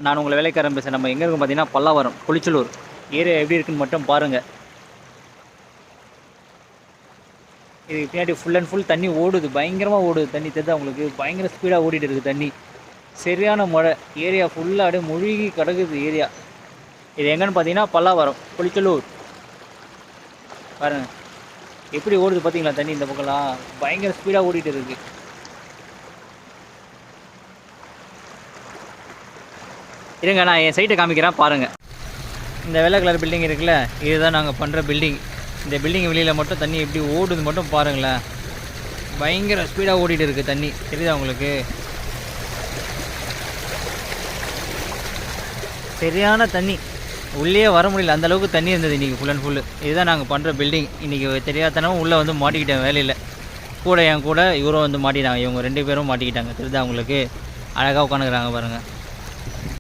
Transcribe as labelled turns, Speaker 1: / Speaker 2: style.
Speaker 1: நான் உங்களை வேலைக்காரன் பேசுகிறேன். நம்ம எங்கே இருக்கோம் பார்த்தீங்கன்னா பல்லாவரம் குளிச்சலூர் ஏரியா எப்படி இருக்குன்னு மட்டும் பாருங்கள். இதுக்கு பின்னாடி ஃபுல் அண்ட் ஃபுல் தண்ணி ஓடுது, பயங்கரமாக ஓடுது தண்ணி. தெரியுதா உங்களுக்கு? பயங்கர ஸ்பீடாக ஓடிட்டு இருக்குது தண்ணி. சரியான மழை, ஏரியா ஃபுல்லாக அப்படியே மூழ்கி கிடக்குது ஏரியா. இது எங்கன்னு பார்த்தீங்கன்னா பல்லாவரம் குளிச்சலூர். பாருங்கள் எப்படி ஓடுது பார்த்தீங்களா தண்ணி. இந்த பக்கம்லாம் பயங்கர ஸ்பீடாக ஓடிட்டு இருக்கு. இருங்க நான் என் சைட்டை காமிக்கிறேன் பாருங்கள். இந்த வெள்ளை கலர் பில்டிங் இருக்குல்ல, இதுதான் நாங்கள் பண்ணுற பில்டிங். இந்த பில்டிங் வெளியில் மட்டும் தண்ணி எப்படி ஓடுது மட்டும் பாருங்களேன். பயங்கர ஸ்பீடாக ஓடிட்டு இருக்குது தண்ணி. தெரியுதா உங்களுக்கு? சரியான தண்ணி, உள்ளே வர முடியல, அந்தளவுக்கு தண்ணி இருந்தது இன்றைக்கி ஃபுல் அண்ட் ஃபுல்லு. இதுதான் நாங்கள் பண்ணுற பில்டிங். இன்றைக்கி தெரியாதனமும் உள்ளே வந்து மாட்டிக்கிட்டேன் வேலையில். கூட என் கூட இவரும் வந்து மாட்டிட்டாங்க. இவங்க 2 பேரும் மாட்டிக்கிட்டாங்க. தெரியுதா உங்களுக்கு? அழகாக உட்காந்துக்கிறாங்க பாருங்கள்.